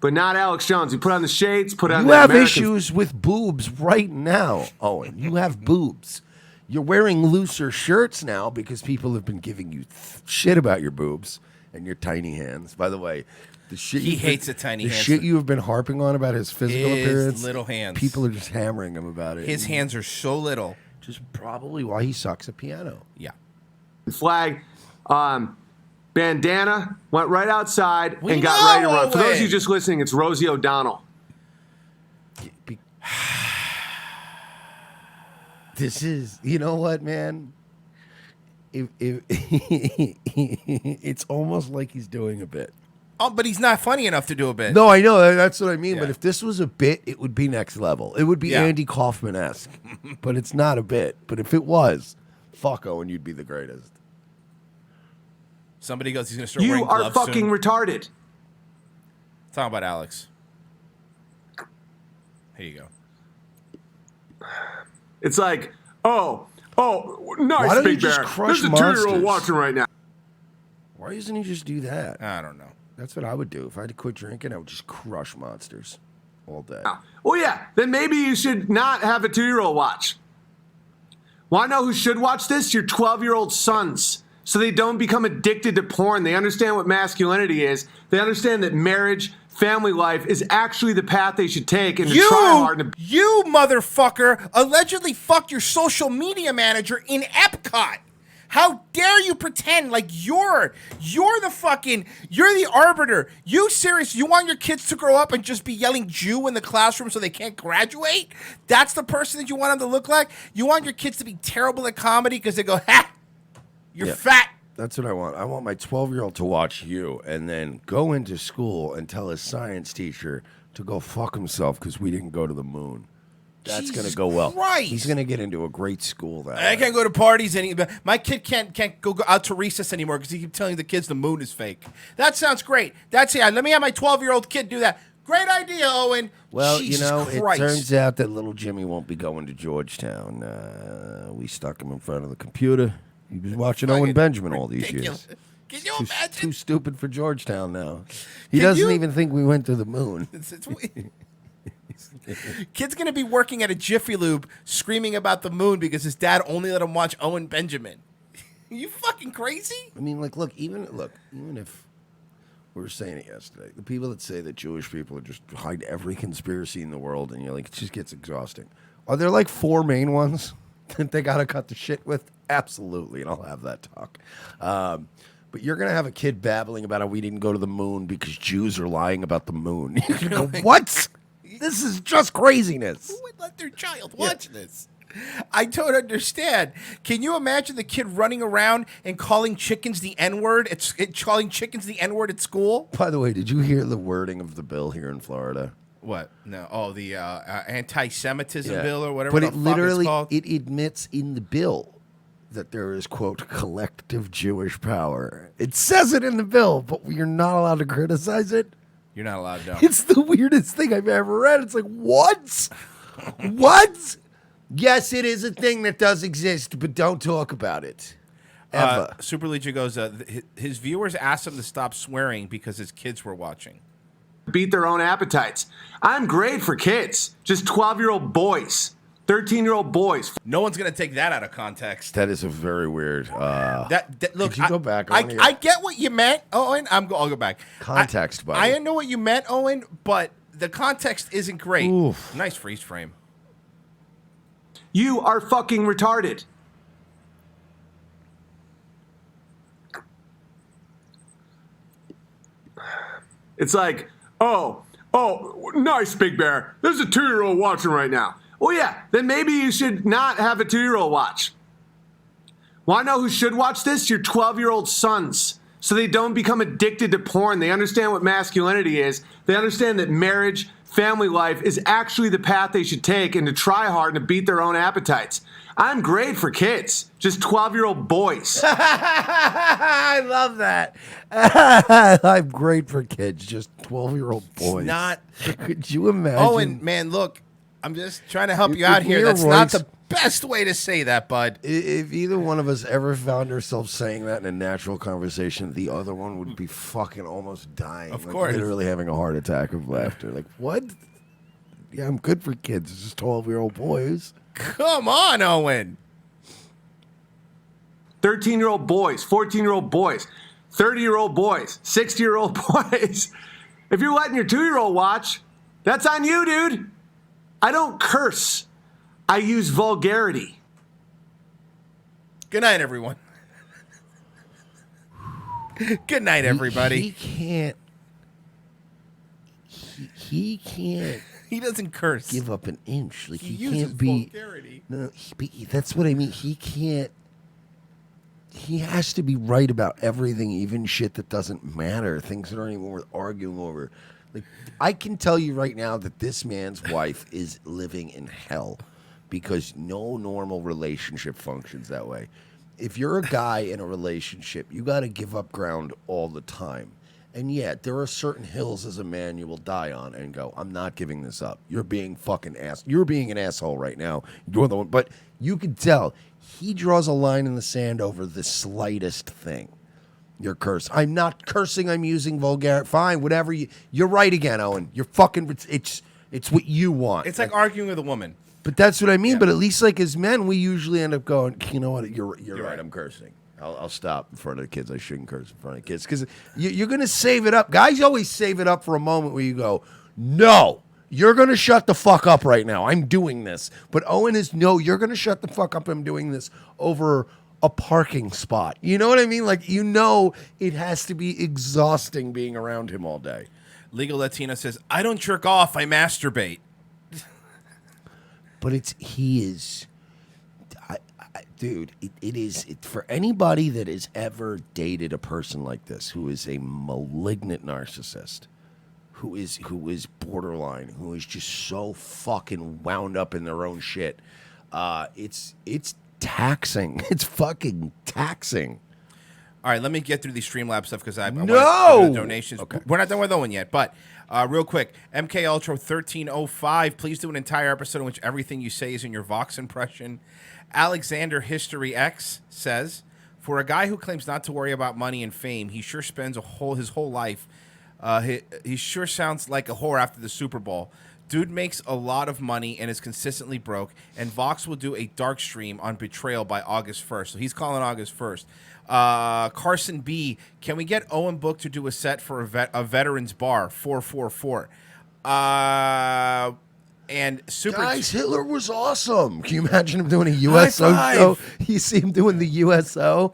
but not Alex Jones. He put on the shades, put on You the have American. issues with boobs right now, Owen. You have boobs. You're wearing looser shirts now because people have been giving you shit about your boobs and your tiny hands. By the way, the shit He you've hates been- the tiny the hands. shit you have been harping on about his physical His appearance. little hands. People are just hammering him about it. His hands are so little. Just probably why he sucks at piano. Yeah. Flag. Bandana went right outside We and got know, ready to run. For those of you Owen. just listening, it's Rosie O'Donnell. This is, you know what, man? If it's almost like he's doing a bit. Oh, but he's not funny enough to do a bit. No, I know. That's what I mean. But Yeah. if this was a bit, it would be next level. It would be Yeah. Andy Kaufman-esque. But it's not a bit. But if it was, fuck Owen, you'd be the greatest. Somebody goes, he's going to start You wearing are gloves fucking soon. retarded. Talking about Alex. Here you go. It's like, oh, Why nice, don't you Big just Bear. crush There's a 2-year-old monsters? watching right now. Why doesn't he just do that? I don't know. That's what I would do. If I had to quit drinking, I would just crush monsters. all day. Oh, yeah. Then maybe you should not have a 2-year-old watch. Want to know who should watch this? Your 12-year-old sons. So they don't become addicted to porn. They understand what masculinity is. They understand that marriage, family life is actually the path they should take. And to try hard. You motherfucker allegedly fucked your social media manager in Epcot. How dare you pretend like you're the arbiter. You serious? You want your kids to grow up and just be yelling Jew in the classroom so they can't graduate? That's the person that you want them to look like? You want your kids to be terrible at comedy because they go, ha, you're fat. That's what I want. I want my 12-year-old to watch you and then go into school and tell his science teacher to go fuck himself because we didn't go to the moon. That's going to go well. Christ. He's going to get into a great school. I can't go to parties anymore. My kid can't go out to recess anymore because he keeps telling the kids the moon is fake. That sounds great. Let me have my 12-year-old kid do that. Great idea, Owen. Well, Jesus it Christ. turns out that little Jimmy won't be going to Georgetown. We stuck him in front of the computer. He was watching Owen Benjamin all these years. Can you imagine? Too stupid for Georgetown now. He doesn't even think we went to the moon. Kid's gonna be working at a Jiffy Lube, screaming about the moon because his dad only let him watch Owen Benjamin. You fucking crazy? I mean, look, even if we were saying it yesterday, the people that say that Jewish people are just hide every conspiracy in the world, and you're like, it just gets exhausting. Are there like 4 main ones that they gotta cut the shit with? Absolutely, and I'll have that talk. But you're gonna have a kid babbling about how we didn't go to the moon because Jews are lying about the moon. You're gonna go, what? This is just craziness. Who would let their child watch this? I don't understand. Can you imagine the kid running around and calling chickens the N-word? Calling chickens the N-word at school? By the way, did you hear the wording of the bill here in Florida? What? No. Oh, the anti-Semitism bill or whatever. But the it fuck literally it's called. it admits in the bill that there is, quote, collective Jewish power. It says it in the bill, but you're not allowed to criticize it. You're not allowed to. It's the weirdest thing I've ever read. It's like, what? What? Yes, it is a thing that does exist, but don't talk about it. Ever. Super Legion goes, his viewers asked him to stop swearing because his kids were watching. Beat their own appetites. I'm great for kids. Just 12-year-old boys. 13-year-old boys. No one's gonna take that out of context. That is a very weird. Look, could you go back? I get what you meant, Owen. I'll go back. Context, buddy. I know what you meant, Owen, but the context isn't great. Oof. Nice freeze frame. You are fucking retarded. It's like, oh, nice, Big Bear. There's a 2-year-old watching right now. Oh, yeah, then maybe you should not have a 2-year-old watch. Want to know who should watch this? Your 12-year-old sons. So they don't become addicted to porn. They understand what masculinity is. They understand that marriage, family life is actually the path they should take and to try hard and to beat their own appetites. I'm great for kids. Just 12-year-old boys. I love that. I'm great for kids. Just 12-year-old boys. It's not. Could you imagine? Owen, man, look. I'm just trying to help you out here. That's not the best way to say that, bud. If either one of us ever found ourselves saying that in a natural conversation, the other one would be fucking almost dying. Of course. Literally having a heart attack of laughter. Like, what? Yeah, I'm good for kids. It's just 12-year-old boys. Come on, Owen. 13-year-old boys, 14-year-old boys, 30-year-old boys, 60-year-old boys. If you're letting your 2-year-old watch, that's on you, dude. I don't curse. I use vulgarity. Good night, everyone. Good night, everybody. He can't. He can't. He doesn't curse. Give up an inch. Like He he uses can't be. vulgarity. No, that's what I mean. He can't. He has to be right about everything, even shit that doesn't matter, things that aren't even worth arguing over. Like, I can tell you right now that this man's wife is living in hell because no normal relationship functions that way. If you're a guy in a relationship, you got to give up ground all the time. And yet, there are certain hills as a man you will die on and go, I'm not giving this up. You're being fucking ass. You're being an asshole right now. You're the one. But you can tell he draws a line in the sand over the slightest thing. You're cursed. I'm not cursing. I'm using vulgar. Fine, whatever. You're right again, Owen. You're fucking. It's what you want. It's like arguing with a woman. But that's what I mean. But at least like as men, we usually end up going, you know what? You're right. I'm cursing. I'll stop in front of the kids. I shouldn't curse in front of the kids because you're going to save it up. Guys always save it up for a moment where you go, no, you're going to shut the fuck up right now. I'm doing this. But Owen is, no, you're going to shut the fuck up. I'm doing this over a parking spot. You know what I mean? Like, you know, it has to be exhausting being around him all day. Legal Latina says, I don't jerk off. I masturbate. But he is, dude, it is for anybody that has ever dated a person like this, who is a malignant narcissist, who is borderline, who is just so fucking wound up in their own shit. It's taxing. It's fucking taxing. All right, let me get through the Streamlabs stuff because I want the donations. Okay. We're not done with Owen yet, but real quick, MK Ultra 1305. Please do an entire episode in which everything you say is in your Vox impression. Alexander History X says, for a guy who claims not to worry about money and fame, he sure spends his whole life. He sure sounds like a whore after the Super Bowl. Dude makes a lot of money and is consistently broke, and Vox will do a dark stream on Betrayal by August 1st. So he's calling August 1st. Carson B, can we get Owen Book to do a set for a veterans bar? 444. And super guys, Hitler was awesome. Can you imagine him doing a USO show? You see him doing the USO.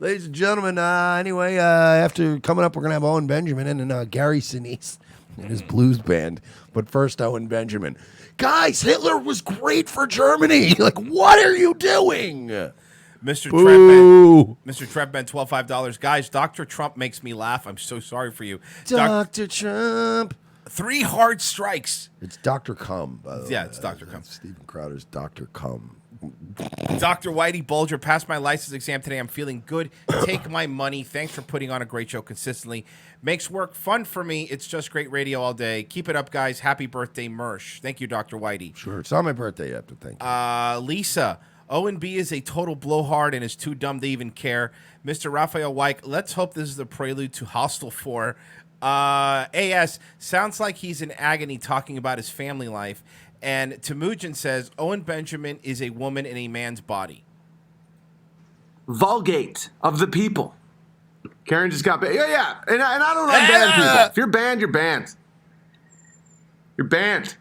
Ladies and gentlemen, anyway, after coming up, we're gonna have Owen Benjamin and Gary Sinise and his blues band. But first, Owen Benjamin. Guys, Hitler was great for Germany. Like, what are you doing? Mr. Trepben, $12.5. Guys, Dr. Trump makes me laugh. I'm so sorry for you. Dr. Trump. 3 hard strikes. It's Dr. Cum, by the way. Yeah, it's Dr. Cum. Stephen Crowder's Dr. Cum. Dr. Whitey Bulger passed my license exam today. I'm feeling good. Take my money. Thanks for putting on a great show consistently. Makes work fun for me. It's just great radio all day. Keep it up, guys. Happy birthday, Mersh. Thank you, Dr. Whitey. Sure. It's not my birthday yet, but thank you. Lisa. Owen B is a total blowhard and is too dumb to even care. Mr. Raphael Wyke, let's hope this is the prelude to Hostel 4. AS, sounds like he's in agony talking about his family life. And Temujin says, Owen Benjamin is a woman in a man's body. Vulgate of the people. Karen just got banned. Yeah. And I don't unban people. If you're banned, you're banned. You're banned.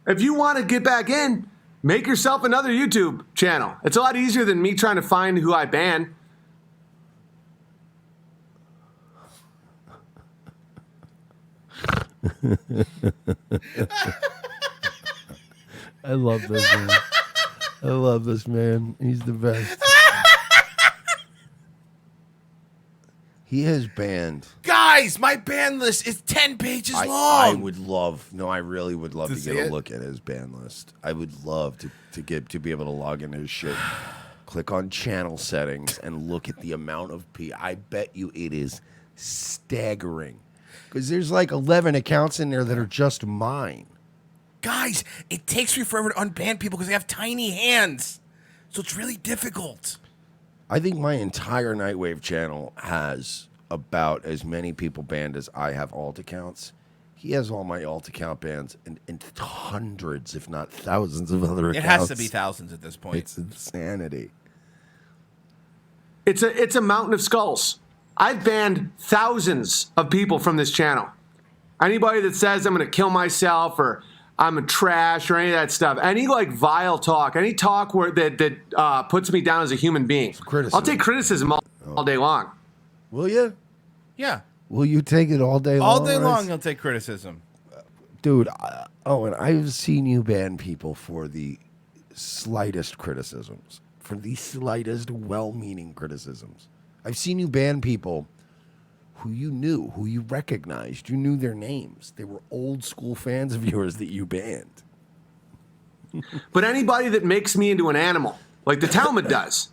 If you want to get back in, make yourself another YouTube channel. It's a lot easier than me trying to find who I ban. I love this man. I love this man. He's the best. He has banned. Guys, my ban list is 10 pages long. I would love. No, I really would love to get a look at his ban list. I would love to be able to log into his shit. Click on channel settings and look at the amount of I bet you it is staggering. Because there's like 11 accounts in there that are just mine. Guys, it takes me forever to unban people because they have tiny hands. So it's really difficult. I think my entire Nightwave channel has about as many people banned as I have alt accounts. He has all my alt account bans and hundreds, if not thousands of other accounts. It has to be thousands at this point. It's insanity. It's a mountain of skulls. I've banned thousands of people from this channel. Anybody that says I'm going to kill myself or I'm a trash or any of that stuff, any like vile talk, any talk that puts me down as a human being, I'll take criticism all day long. Will you? Yeah. Will you take it all day long? All day long, he'll take criticism. Dude, Owen, I've seen you ban people for the slightest criticisms, for the slightest well-meaning criticisms. I've seen you ban people who you knew, who you recognized. You knew their names. They were old school fans of yours that you banned. But anybody that makes me into an animal, like the Talmud does,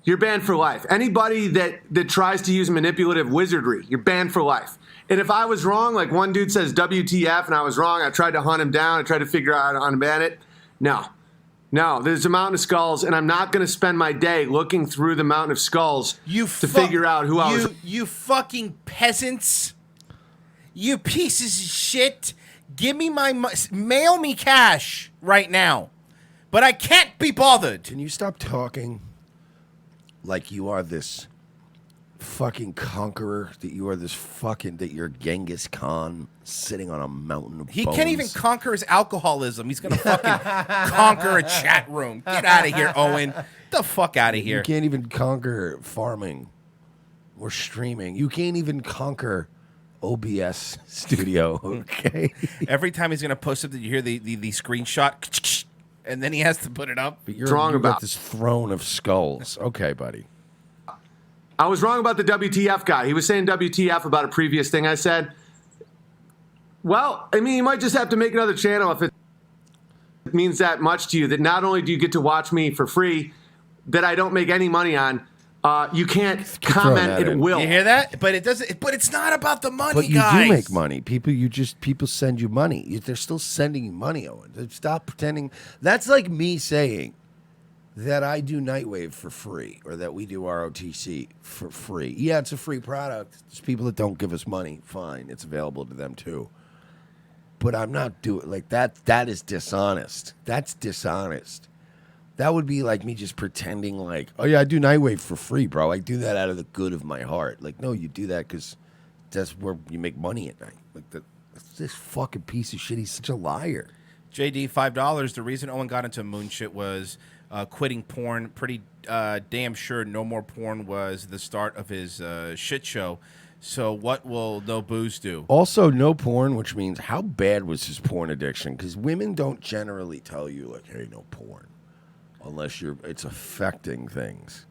you're banned for life. Anybody that tries to use manipulative wizardry, you're banned for life. And if I was wrong, like one dude says WTF and I was wrong, I tried to hunt him down, I tried to figure out how to unban it. No, there's a mountain of skulls, and I'm not going to spend my day looking through the mountain of skulls to figure out who I was. You fucking peasants. You pieces of shit. Give me mail me cash right now. But I can't be bothered. Can you stop talking like you are this fucking conqueror, that you are this fucking, that you're Genghis Khan sitting on a mountain of He bones? can't even conquer his alcoholism. He's gonna fucking conquer a chat room. Get out of here, Owen. Get the fuck out of here. You can't even conquer farming or streaming. You can't even conquer OBS studio, okay? Every time he's gonna post something, you hear the screenshot, and then he has to put it up. But you're Wrong you've got about this throne of skulls. Okay, buddy. I was wrong about the WTF guy. He was saying WTF about a previous thing I said. Well, I mean, you might just have to make another channel if it means that much to you, that not only do you get to watch me for free, that I don't make any money on, you can't comment that at in. will. You hear that? But it doesn't. But it's not about the money, But you guys. do make money. People send you money. They're still sending you money, Owen. Stop pretending. That's like me saying that I do Nightwave for free, or that we do ROTC for free. Yeah, it's a free product. There's people that don't give us money. Fine, it's available to them too. But I'm not doing like that. That is dishonest. That's dishonest. That would be like me just pretending like, oh yeah, I do Nightwave for free, bro. I do that out of the good of my heart. Like, no, you do that because that's where you make money at night. Like, this fucking piece of shit. He's such a liar. JD, $5. The reason Owen got into moon shit was quitting porn. Pretty damn sure No More Porn was the start of his shit show. So what will no booze do? Also, no porn, which means how bad was his porn addiction? Because women don't generally tell you like, hey, no porn, unless it's affecting things.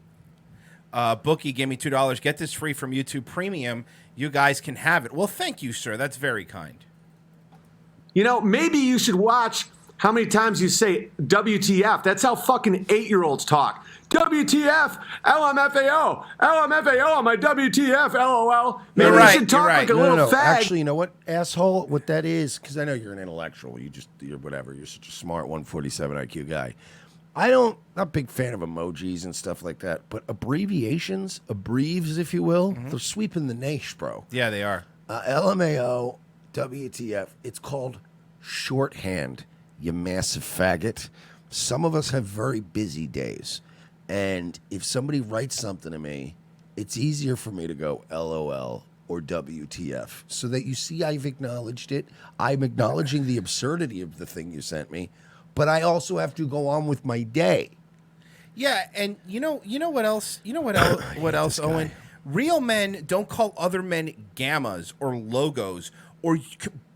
Bookie gave me $2. Get this free from YouTube Premium. You guys can have it. Well, thank you, sir. That's very kind. You know, maybe you should watch how many times you say WTF. That's how fucking 8-year-olds talk. WTF, LMFAO, LMFAO on my WTF, LOL. Maybe You're right, you should talk you're right. like a little fag. Actually, you know what, asshole? What that is, because I know you're an intellectual. You're whatever. You're such a smart 147 IQ guy. Not a big fan of emojis and stuff like that, but abbreviations, abbreves, if you will, they're sweeping the niche, bro. Yeah, they are. LMAO, WTF, it's called shorthand, you massive faggot. Some of us have very busy days, and if somebody writes something to me, it's easier for me to go LOL or WTF, so that you see I've acknowledged it. I'm acknowledging the absurdity of the thing you sent me, but I also have to go on with my day. Yeah, and you know what else? You know what else? What else, Owen? Real men don't call other men gammas or logos or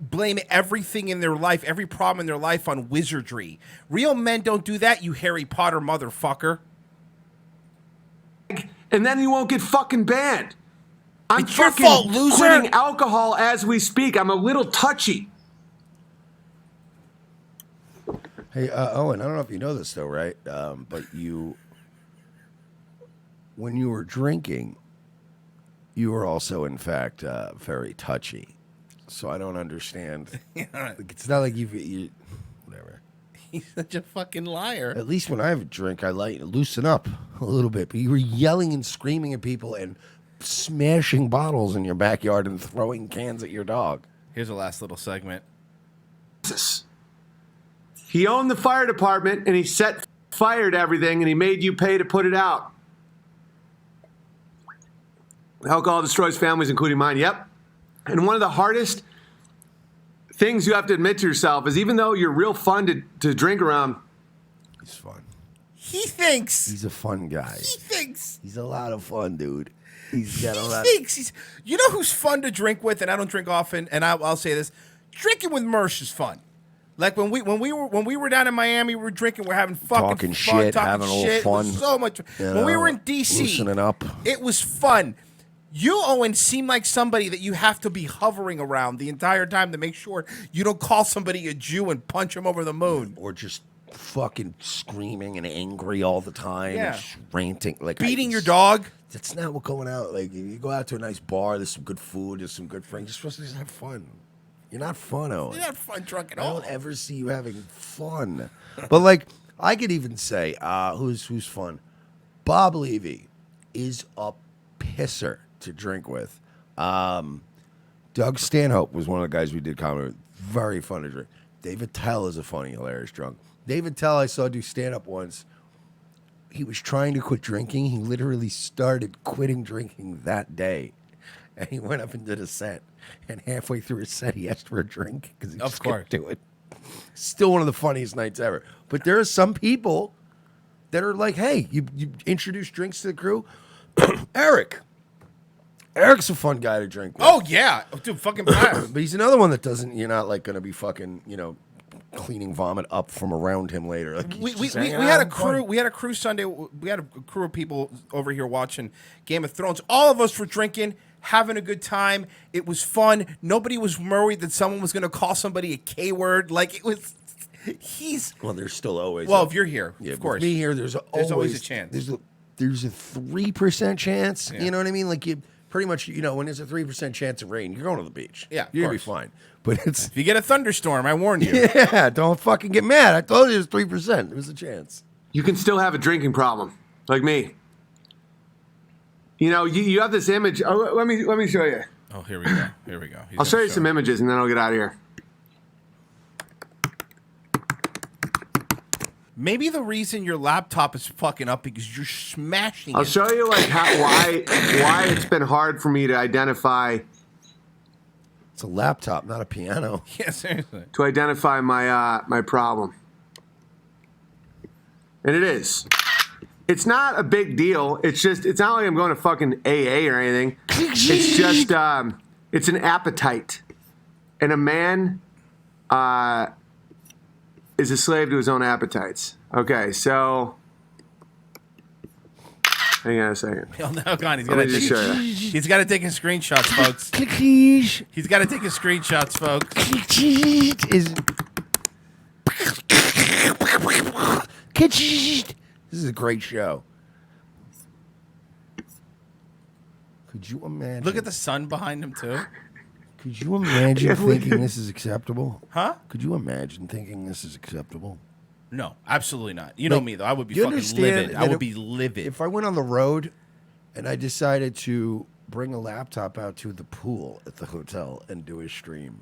blame everything in their life, every problem in their life on wizardry. Real men don't do that, you Harry Potter motherfucker. And then you won't get fucking banned. I'm It's your fucking fault, loser. quitting alcohol as we speak. I'm a little touchy. Hey, Owen, I don't know if you know this though, right? But when you were drinking, you were also, in fact, very touchy. So I don't understand. Like, it's not like you whatever. He's such a fucking liar. At least when I have a drink, I loosen up a little bit. But you were yelling and screaming at people and smashing bottles in your backyard and throwing cans at your dog. Here's a last little segment. He owned the fire department and he set fire to everything and he made you pay to put it out. Alcohol destroys families, including mine. Yep. And one of the hardest things you have to admit to yourself is even though you're real fun to drink around, He's fun. He thinks. He's a fun guy. He thinks. He's a lot of fun, dude. He's got a lot. He thinks he's. You know who's fun to drink with, and I don't drink often, and I'll say this: drinking with Mersh is fun. Like when we were down in Miami, we were drinking, we're having fucking Talking fun, shit, talking having a little shit. It was fun. so much. You When we know, were in DC, loosening up. it was fun. You, Owen, seem like somebody that you have to be hovering around the entire time to make sure you don't call somebody a Jew and punch him over the moon. Or just fucking screaming and angry all the time. Yeah. And just ranting. Like Beating your dog. That's not what going out. Like, you go out to a nice bar, there's some good food, there's some good friends. You're supposed to just have fun. You're not fun, Owen. You're not fun drunk at I all. don't ever see you having fun. But, like, I could even say, who's fun? Bob Levy is a pisser to drink with. Doug Stanhope was one of the guys we did comedy with. very fun to drink. David Tell is a funny, hilarious drunk. David Tell I saw do stand-up once. He was trying to quit drinking. He literally started quitting drinking that day. And he went up and did a set. And halfway through his set, he asked for a drink because he just couldn't do it. Still one of the funniest nights ever. But there are some people that are like, hey, you introduce drinks to the crew. Eric. Eric's a fun guy to drink with. Oh, yeah. Dude, fucking blast. But he's another one that doesn't, you're not like going to be fucking, cleaning vomit up from around him later. Like we had a crew. We had a crew Sunday. We had a crew of people over here watching Game of Thrones. All of us were drinking, having a good time. It was fun. Nobody was worried that someone was going to call somebody a K word. Like it was. Well, there's still always. Well, if you're here, yeah, of course. Me here, there's always a chance. There's a 3% chance. Yeah. You know what I mean? Like you pretty much, when there's a 3% chance of rain, you're going to the beach. Yeah, you're gonna be fine. But if you get a thunderstorm, I warn you. Yeah, don't fucking get mad. I told you it was 3%. There's a chance. You can still have a drinking problem, like me. You have this image. Oh, let me show you. Oh, here we go. Here we go. I'll show you some images, and then I'll get out of here. Maybe the reason your laptop is fucking up because you're smashing I'll it. show you why it's been hard for me to identify. It's a laptop, not a piano. Yeah, seriously. To identify my problem, and it is. It's not a big deal. It's not like I'm going to fucking AA or anything. It's just it's an appetite, and a man is a slave to his own appetites. Okay, so hang on a second. Hold on, Let me just show you. he's got to take his screenshots, folks. He's got to take his screenshots, folks. This is a great show. Could you imagine? Look at the sun behind him too. Could you imagine thinking this is acceptable? Huh? Could you imagine thinking this is acceptable? No, absolutely not. You know me though. I would be you fucking understand livid. I that would be livid. If I went on the road and I decided to bring a laptop out to the pool at the hotel and do a stream,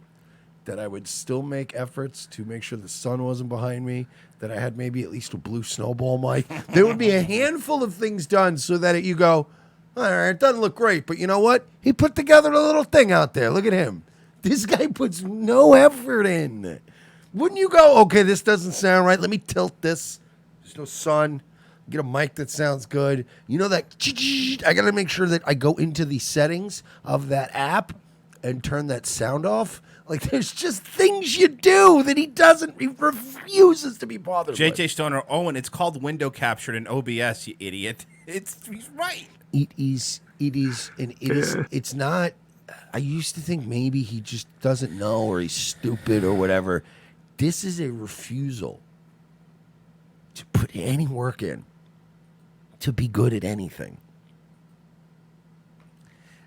that I would still make efforts to make sure the sun wasn't behind me, that I had maybe at least a blue snowball mic. There would be a handful of things done so that you go, all right, it doesn't look great, but you know what? He put together a little thing out there. Look at him. This guy puts no effort in. Wouldn't you go, okay, this doesn't sound right. Let me tilt this. There's no sun. Get a mic that sounds good. You know that, I got to make sure that I go into the settings of that app and turn that sound off. Like, there's just things you do that he doesn't. He refuses to be bothered with. JJ Stoner, Owen, it's called window captured in OBS, you idiot. He's right. It is, it's not. I used to think maybe he just doesn't know or he's stupid or whatever. This is a refusal to put any work in, to be good at anything.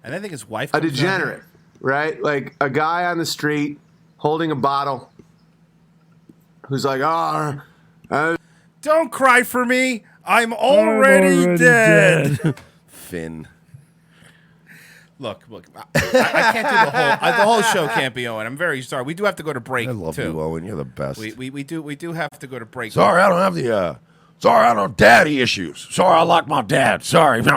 And I think his wife. A degenerate, right? Like a guy on the street holding a bottle who's like, don't cry for me. I'm already dead. Finn. Look, I can't do the whole show can't be Owen. I'm very sorry. We do have to go to break. I love too. you, Owen. You're the best. We do have to go to break. Sorry, I don't have the. Sorry, I don't have daddy issues. Sorry, I like my dad. Sorry, no.